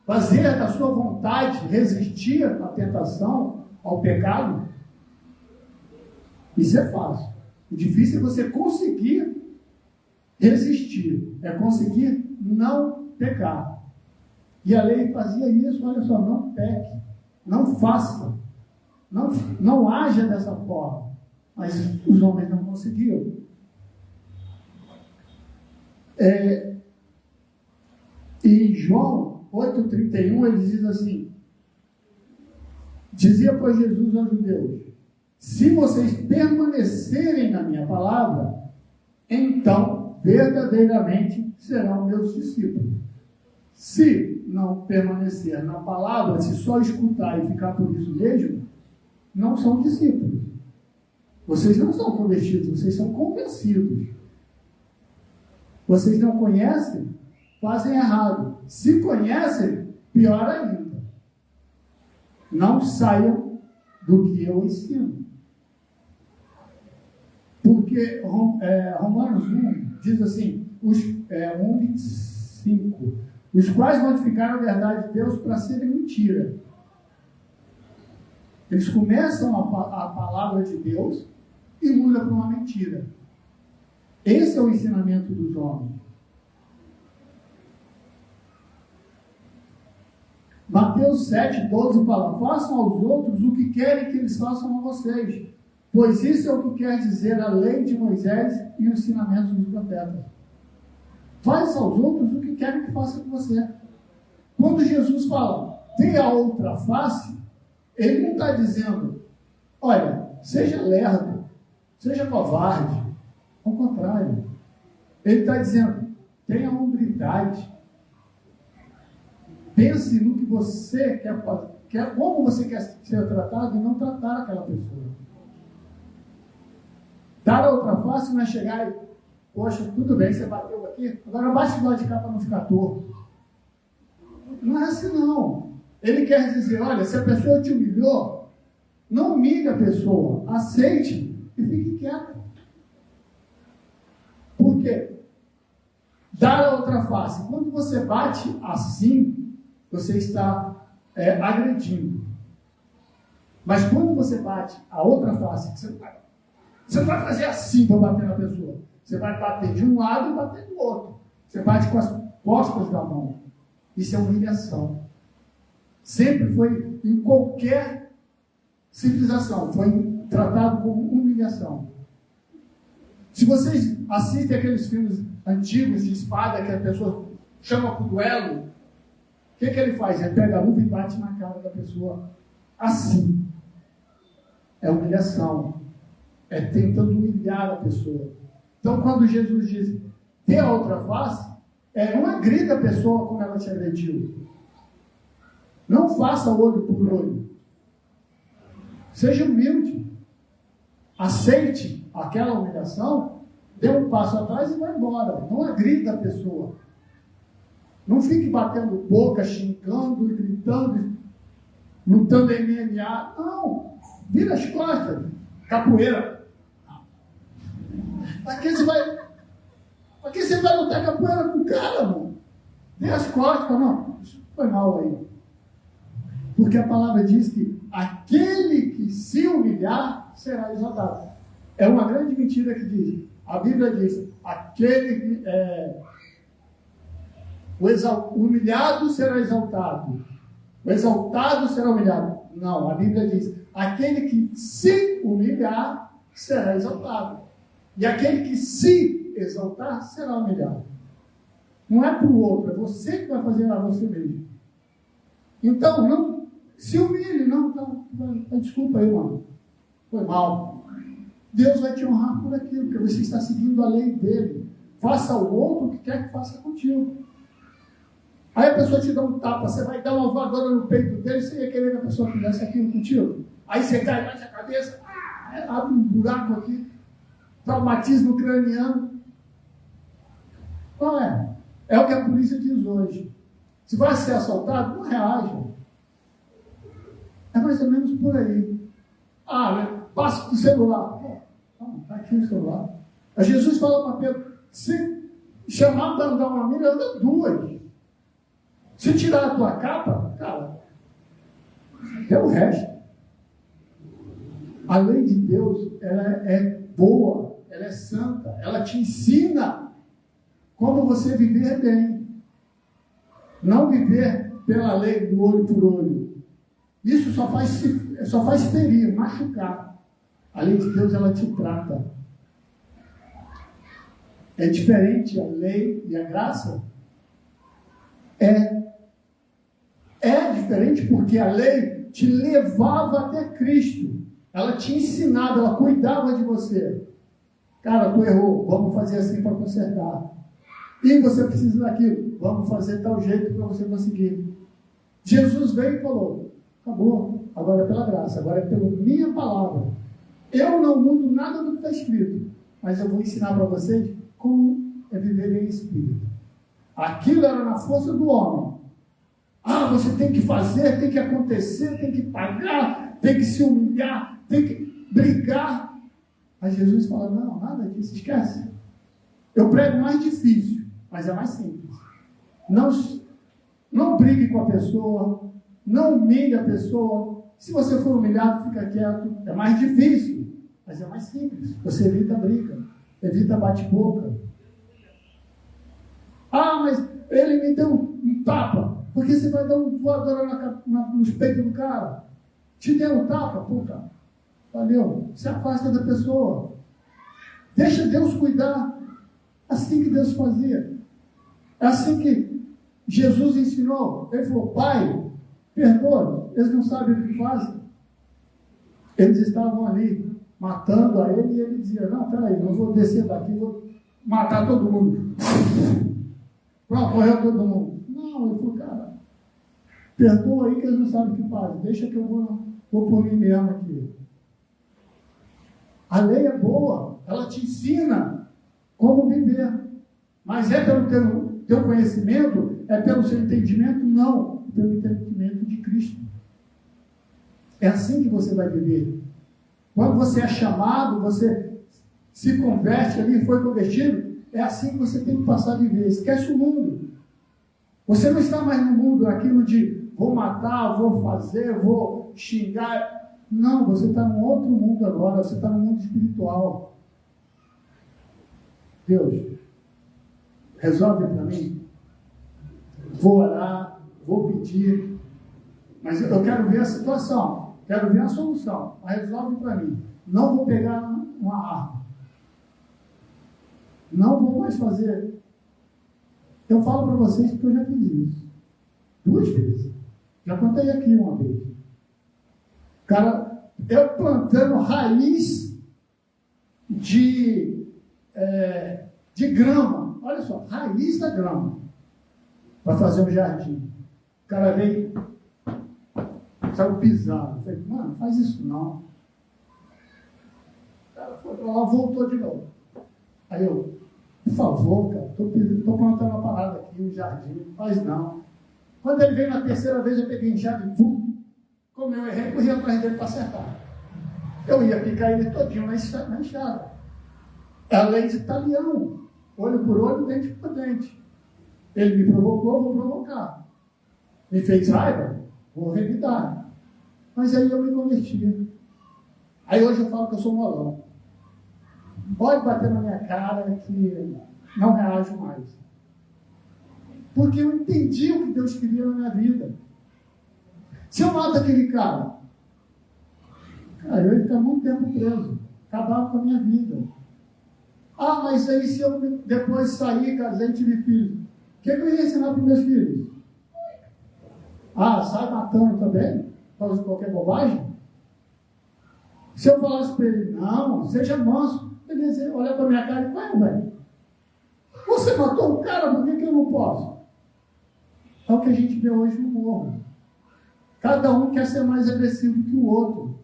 fazer da sua vontade, resistir à tentação, ao pecado, isso é fácil. O difícil é você conseguir resistir, é conseguir não pecar. E a lei fazia isso, olha só, não peque, não faça, não haja dessa forma. Mas os homens não conseguiam. E João 8,31 ele diz assim: dizia, pois, Jesus aos judeus: se vocês permanecerem na minha palavra, então verdadeiramente serão meus discípulos. Se não permanecer na palavra, se só escutar e ficar por isso mesmo, não são discípulos. Vocês não são convertidos, vocês são convencidos. Vocês não conhecem, fazem errado. Se conhecem, pior ainda. Não saiam do que eu ensino. Porque Romanos 1 diz assim, 1:25, os quais modificaram a verdade de Deus para serem mentira. Eles começam a palavra de Deus e mudam para uma mentira. Esse é o ensinamento dos homens. Mateus 7,12 fala: façam aos outros o que querem que eles façam a vocês, pois isso é o que quer dizer a lei de Moisés e os ensinamentos dos profetas. Faz aos outros o que querem que façam com você. Quando Jesus fala, dê a outra face, ele não está dizendo, olha, seja lerdo, seja covarde. Ao contrário. Ele está dizendo, tenha humildade. Pense no que você quer fazer, como você quer ser tratado e não tratar aquela pessoa. Dar a outra face não é chegar e, poxa, tudo bem, você bateu aqui, agora bate do lado de cá para não ficar torto. Não é assim não. Ele quer dizer, olha, se a pessoa te humilhou, não humilhe a pessoa, aceite e fique quieto. Por quê? Dar a outra face. Quando você bate assim, você está agredindo. Mas quando você bate a outra face, você não vai fazer assim para bater na pessoa. Você vai bater de um lado e bater do outro. Você bate com as costas da mão. Isso é humilhação. Sempre foi, em qualquer civilização, foi tratado como humilhação. Se vocês assistem aqueles filmes antigos de espada, que a pessoa chama para o duelo, o que ele faz? Ele pega a luva e bate na cara da pessoa assim. É humilhação. É tentando humilhar a pessoa. Então, quando Jesus diz, dê a outra face, não agrida a pessoa como ela te agrediu. Não faça olho por olho. Seja humilde. Aceite aquela humilhação, dê um passo atrás e vai embora. Não agrida a pessoa. Não fique batendo boca, xingando, gritando, lutando MMA. Não. Vira as costas. Capoeira. Para que você vai lutar capoeira com o cara, mano? Dê as costas. Não, isso foi mal aí. Porque a palavra diz que aquele que se humilhar será exaltado. É uma grande mentira que diz. A Bíblia diz, aquele o humilhado será exaltado. O exaltado será humilhado. Não, a Bíblia diz, aquele que se humilhar será exaltado. E aquele que se exaltar será humilhado. Não é para o outro, é você que vai fazer a você mesmo. Então, não se humilhe, não. Desculpa aí, mano. Foi mal. Deus vai te honrar por aquilo, porque você está seguindo a lei dele. Faça ao outro o que quer que faça contigo. Aí a pessoa te dá um tapa, você vai dar uma voadora no peito dele, você ia querer que a pessoa fizesse aquilo contigo. Aí você cai, bate a cabeça, abre um buraco aqui, traumatismo craniano. Qual é? É o que a polícia diz hoje. Se vai ser assaltado, não reaja. É mais ou menos por aí. Passa o celular. Está aqui o celular. Aí Jesus fala para Pedro, se chamar para andar uma milha, anda duas. Se tirar a tua capa, cara, é o resto. A lei de Deus, ela é boa, ela é santa, ela te ensina como você viver bem. Não viver pela lei do olho por olho. Isso só faz ferir, machucar. A lei de Deus, ela te trata. É diferente a lei e a graça? É diferente porque a lei te levava até Cristo. Ela te ensinava, ela cuidava de você. Cara, tu errou, vamos fazer assim para consertar. E você precisa daquilo, vamos fazer tal jeito para você conseguir. Jesus veio e falou, acabou, agora é pela graça, agora é pela minha palavra. Eu não mudo nada do que está escrito, mas eu vou ensinar para vocês como é viver em espírito. Aquilo era na força do homem. Você tem que fazer, tem que acontecer, tem que pagar, tem que se humilhar, tem que brigar. Aí Jesus fala, não, nada disso, esquece. Eu prego mais difícil, mas é mais simples. Não brigue com a pessoa, não humilhe a pessoa. Se você for humilhado, fica quieto. É mais difícil, mas é mais simples. Você evita a briga, evita bate-boca. Mas ele me deu um tapa. Porque você vai dar um voadora nos peitos do cara. Te deu um tapa, puta. Valeu. Se afasta da pessoa. Deixa Deus cuidar. Assim que Deus fazia. É assim que Jesus ensinou. Ele falou, Pai, perdoa. Eles não sabem o que fazem. Eles estavam ali matando a ele e ele dizia, não, peraí, eu vou descer daqui, vou matar todo mundo. Pronto, morreu todo mundo. Não, ele falou, cara, perdoa aí que eles não sabem o que fazem. Deixa que eu vou por mim mesmo aqui. A lei é boa, ela te ensina como viver. Mas é pelo teu conhecimento? É pelo seu entendimento? Não, pelo entendimento de Cristo. É assim que você vai viver. Quando você é chamado, você se converte ali, foi convertido, é assim que você tem que passar a viver. Esquece o mundo. Você não está mais no mundo, naquilo de vou matar, vou fazer, vou xingar. Não, você está num outro mundo agora, você está no mundo espiritual. Deus, resolve para mim. Vou orar, vou pedir, mas eu quero ver a situação, quero ver a solução. Mas resolve para mim. Não vou pegar uma arma. Não vou mais fazer. Eu falo para vocês que eu já fiz isso. 2 vezes. Já contei aqui uma vez. Cara, eu plantando raiz de grama. Olha só, raiz da grama. Para fazer um jardim. O cara veio, saiu pisando. Eu falei, mano, faz isso não. O cara foi para lá, voltou de novo. Aí eu, por favor, cara, estou plantando uma parada aqui, um jardim, não faz não. Quando ele veio na 3ª vez, eu peguei enxada e como eu errei, corri atrás dele para acertar. Eu ia picar ele todinho na enxada. É a lei de talião. Olho por olho, dente por dente. Ele me provocou, vou provocar. Me fez raiva, vou revidar. Mas aí eu me converti. Aí hoje eu falo que eu sou molão. Pode bater na minha cara que não reajo mais. Porque eu entendi o que Deus queria na minha vida. Se eu mato aquele cara, Eu ia ficar muito tempo preso. Acabava com a minha vida. Mas aí se eu depois sair, casei e tive filhos, o que eu ia ensinar para os meus filhos? Sai matando também? Por causa de qualquer bobagem? Se eu falasse para ele, não, seja manso, ele ia dizer, olha para a minha cara e vai, velho. Você matou um cara, por que eu não posso? É o que a gente vê hoje no morro. Cada um quer ser mais agressivo que o outro.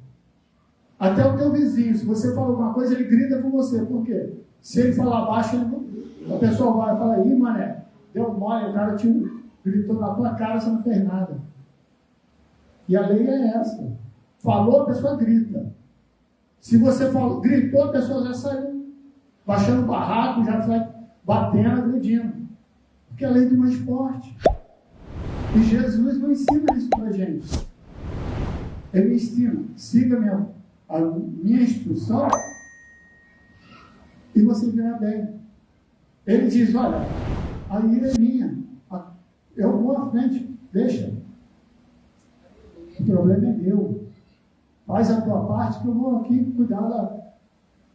Até o teu vizinho, se você fala alguma coisa, ele grita com você. Por quê? Se ele falar baixo, a pessoa vai falar, mané, deu mole, o cara gritou na tua cara, você não fez nada. E a lei é essa. Falou, a pessoa grita. Se você gritou, a pessoa já saiu baixando o barraco, já sai batendo, agredindo. Porque a lei do mais forte. E Jesus não ensina isso para a gente. Ele ensina, siga a minha instrução e você virá bem. Ele diz, olha, a ira é minha. Eu vou à frente, deixa. O problema é meu. Faz a tua parte que eu vou aqui cuidar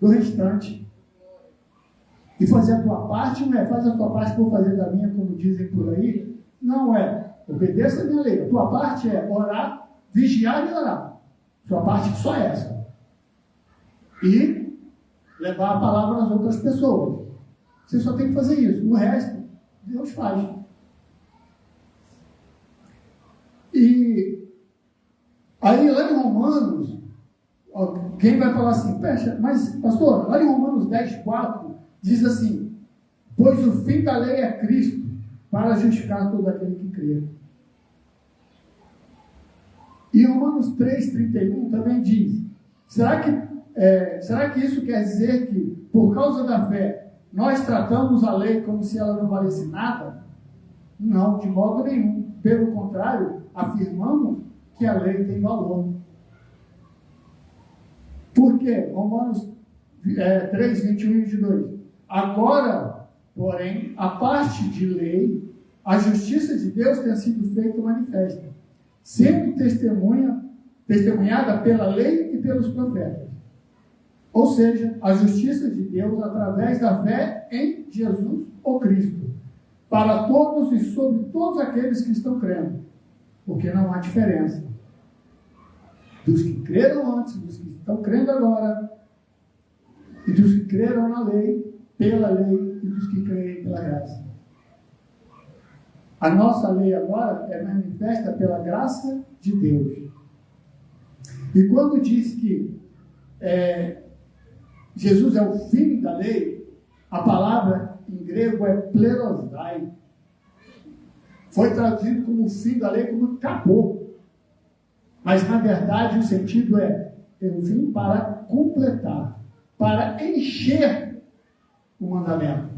do restante. E fazer a tua parte não é faz a tua parte por fazer da minha, como dizem por aí. Não é. Obedeça a minha lei. A tua parte é orar, vigiar e orar. Sua parte só é essa. E levar a palavra às outras pessoas. Você só tem que fazer isso. O resto, Deus faz. E aí lá em Romanos, alguém vai falar assim, mas pastor, lá em Romanos 10:4, diz assim, pois o fim da lei é Cristo, para justificar todo aquele que crê. E Romanos 3:31 também diz, será que isso quer dizer que, por causa da fé, nós tratamos a lei como se ela não valesse nada? Não, de modo nenhum. Pelo contrário, afirmamos que a lei tem valor. Por quê? Romanos 3:21 e 22. Agora, porém, a parte de lei, a justiça de Deus tem sido feita manifesta, sendo testemunhada pela lei e pelos profetas. Ou seja, a justiça de Deus através da fé em Jesus, o Cristo, para todos e sobre todos aqueles que estão crendo, porque não há diferença dos que creram antes, dos que estão crendo agora, e dos que creram na lei, pela lei, e dos que creem pela graça. A nossa lei agora é manifesta pela graça de Deus. E quando diz que Jesus é o fim da lei, a palavra em grego é plerosai. Foi traduzido como o fim da lei, como acabou. Mas, na verdade, o sentido é o fim para completar, para encher o mandamento.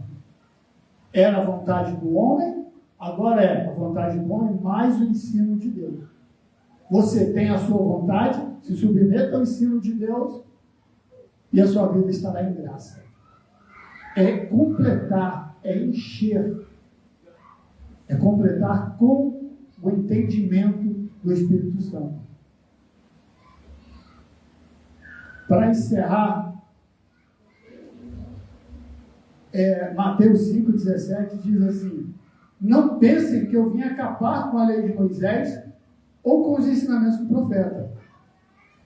Era a vontade do homem, agora é a vontade do homem mais o ensino de Deus. Você tem a sua vontade, se submeta ao ensino de Deus e a sua vida estará em graça. É completar, é encher, é completar com o entendimento do Espírito Santo. Para encerrar, Mateus 5,17 diz assim, não pensem que eu vim acabar com a lei de Moisés ou com os ensinamentos do profeta.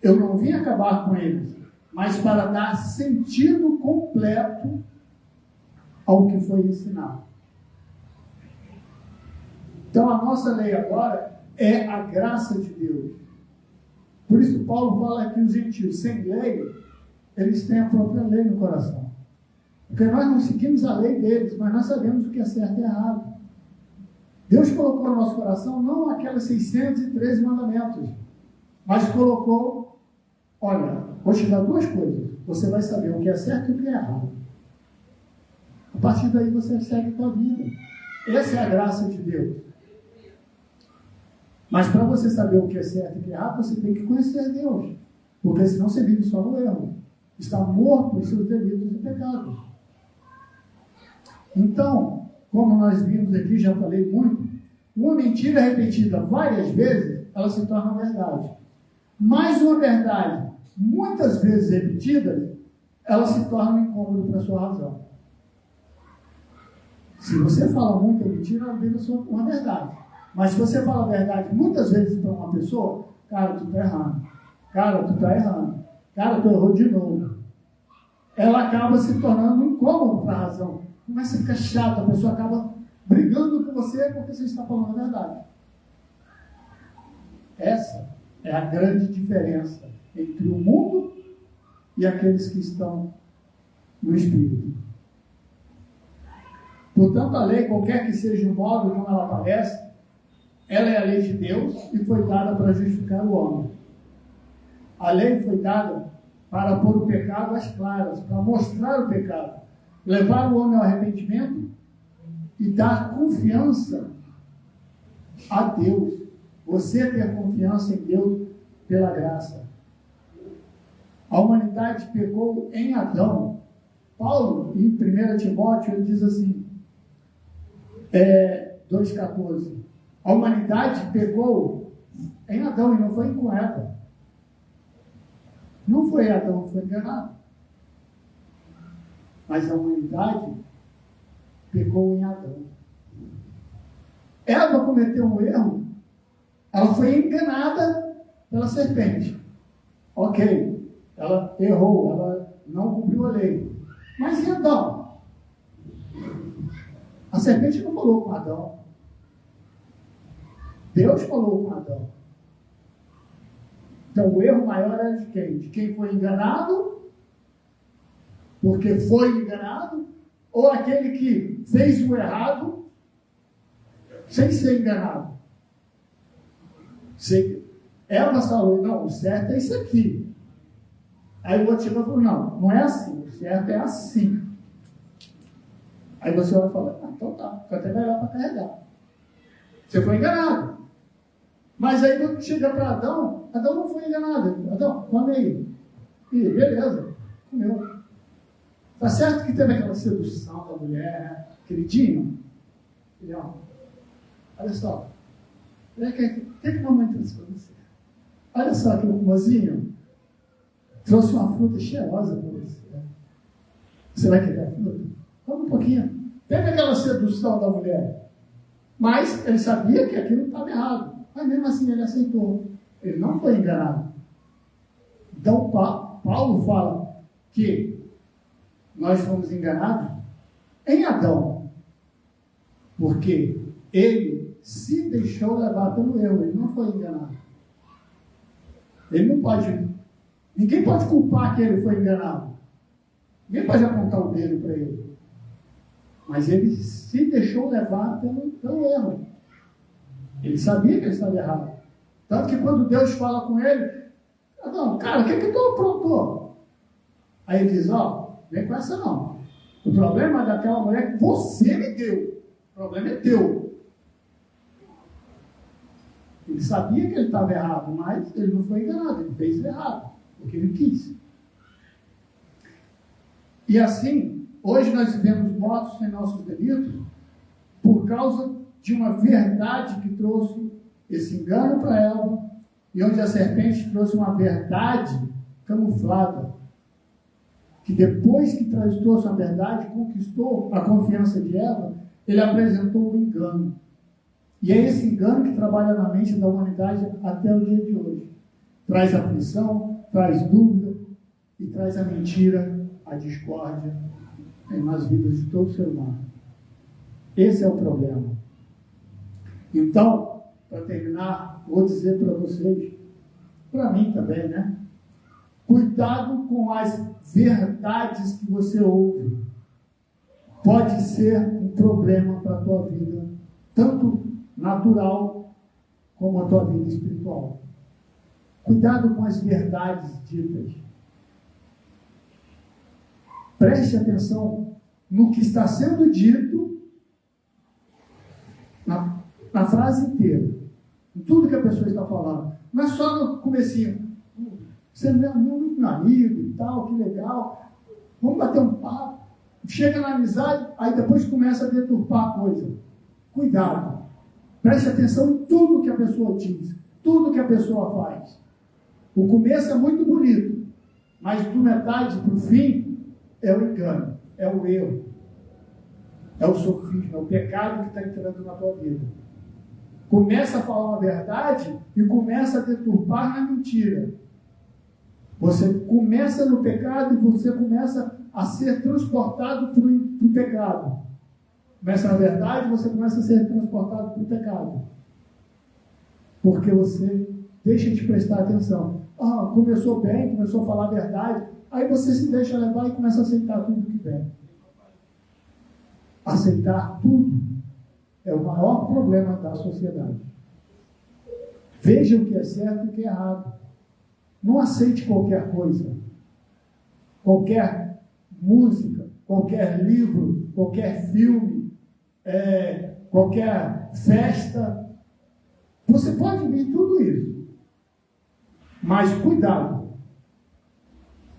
Eu não vim acabar com eles, mas para dar sentido completo ao que foi ensinado. Então a nossa lei agora é a graça de Deus. Por isso Paulo fala que os gentios sem lei, eles têm a própria lei no coração. Porque nós não seguimos a lei deles, mas nós sabemos o que é certo e errado. Deus colocou no nosso coração não aquelas 613 mandamentos, mas colocou, olha, vou te dar duas coisas. Você vai saber o que é certo e o que é errado. A partir daí você segue a sua vida. Essa é a graça de Deus. Mas para você saber o que é certo e o que é errado, você tem que conhecer Deus. Porque senão você vive só no erro. Está morto em seus delitos e pecados. Então, como nós vimos aqui, já falei muito, uma mentira repetida várias vezes, ela se torna verdade. Mas uma verdade muitas vezes repetidas, elas se tornam um incômodo para a sua razão. Se você fala muita mentira, ela vira uma verdade. Mas se você fala a verdade muitas vezes para uma pessoa, cara, tu está errando. Cara, tu está errando. Cara, tu errou de novo. Ela acaba se tornando um incômodo para a razão. Começa a ficar chato, a pessoa acaba brigando com você porque você está falando a verdade. Essa é a grande diferença entre o mundo e aqueles que estão no Espírito. Portanto, a lei, qualquer que seja o modo como ela aparece, ela é a lei de Deus e foi dada para justificar o homem. A lei foi dada para pôr o pecado às claras, para mostrar o pecado, levar o homem ao arrependimento e dar confiança a Deus. Você ter confiança em Deus pela graça. A humanidade pecou em Adão. Paulo, em 1 Timóteo, ele diz assim, 2,14, a humanidade pecou em Adão e não foi com Eva. Não foi Adão que foi enganado. Mas a humanidade pecou em Adão. Eva cometeu um erro. Ela foi enganada pela serpente. Ok, ela errou, ela não cumpriu a lei. Mas e Adão? A serpente não falou com Adão. Deus falou com Adão. Então o erro maior era de quem? De quem foi enganado, porque foi enganado, ou aquele que fez o errado sem ser enganado. Ela falou, não, o certo é isso aqui. Aí o outro chegou e falou, não é assim, o certo é assim. Aí você vai falar, então tá, fica até melhor para carregar. Você foi enganado. Mas aí quando chega para Adão, Adão não foi enganado. Adão, come aí. E beleza, comeu. Tá certo que teve aquela sedução da mulher, né? Queridinho, filhão, olha só. O que a mamãe trouxe para você? Olha só aquele mozinho. Trouxe uma fruta cheirosa para você. Você vai querer a fruta? Come um pouquinho. Teve aquela sedução da mulher. Mas ele sabia que aquilo estava errado. Mas mesmo assim ele aceitou. Ele não foi enganado. Então Paulo fala que nós fomos enganados em Adão. Porque ele se deixou levar pelo erro. Ele não foi enganado. Ele não pode... Ninguém pode culpar que ele foi enganado. Ninguém pode apontar o dedo para ele. Mas ele se deixou levar pelo erro. Ele sabia que ele estava errado. Tanto que quando Deus fala com ele, não, cara, o que tu aprontou? Aí ele diz, vem com essa não. O problema é daquela mulher que você me deu. O problema é teu. Ele sabia que ele estava errado, mas ele não foi enganado, ele fez errado, porque ele quis. E assim, hoje nós vivemos mortos em nossos delitos por causa de uma verdade que trouxe esse engano para Eva, e onde a serpente trouxe uma verdade camuflada, que depois que trouxe a verdade, conquistou a confiança de Eva, ele apresentou o engano. E é esse engano que trabalha na mente da humanidade até o dia de hoje. Traz aflição, traz dúvida e traz a mentira, a discórdia nas vidas de todo ser humano. Esse é o problema. Então, para terminar, vou dizer para vocês, para mim também, né? Cuidado com as verdades que você ouve. Pode ser um problema para a tua vida, tanto natural como a tua vida espiritual. Cuidado com as verdades ditas. Preste atenção no que está sendo dito na frase inteira, em tudo que a pessoa está falando. Não é só no comecinho. Você é meu amigo e tal, que legal. Vamos bater um papo. Chega na amizade, aí depois começa a deturpar a coisa. Cuidado. Preste atenção em tudo que a pessoa diz, tudo que a pessoa faz. O começo é muito bonito, Mas do metade para o fim é o engano, é o erro, é o sofisma, é o pecado que está entrando na tua vida. Começa a falar a verdade e começa a deturpar na mentira. Você começa no pecado e você começa a ser transportado para o pecado. Começa na verdade e você começa a ser transportado para o pecado. Porque você deixa de prestar atenção. Começou bem, começou a falar a verdade, aí você se deixa levar e começa a aceitar tudo que vem. Aceitar tudo é o maior problema da sociedade. Veja o que é certo e o que é errado. Não aceite qualquer coisa. Qualquer música, qualquer livro, qualquer filme, qualquer festa. Você pode ver tudo isso. Mas cuidado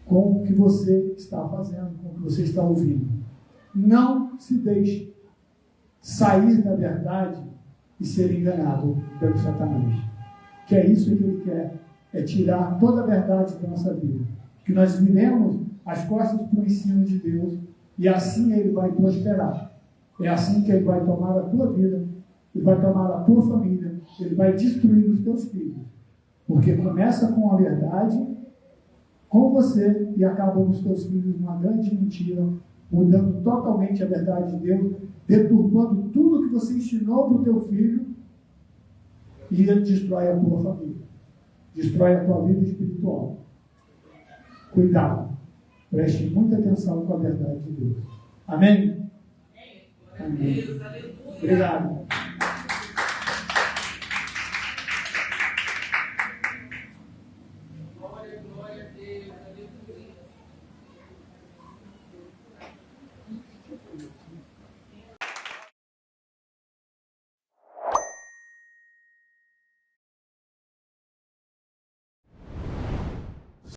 com o que você está fazendo, com o que você está ouvindo. Não se deixe sair da verdade e ser enganado pelo Satanás. Que é isso que ele quer, é tirar toda a verdade da nossa vida. Que nós viremos as costas para o ensino de Deus e assim ele vai prosperar. É assim que ele vai tomar a tua vida, ele vai tomar a tua família, ele vai destruir os teus filhos. Porque começa com a verdade, com você, e acaba nos teus filhos numa grande mentira, mudando totalmente a verdade de Deus, deturpando tudo que você ensinou para o teu filho, e ele destrói a tua família, destrói a tua vida espiritual. Cuidado, preste muita atenção com a verdade de Deus. Amém? Amém. Obrigado.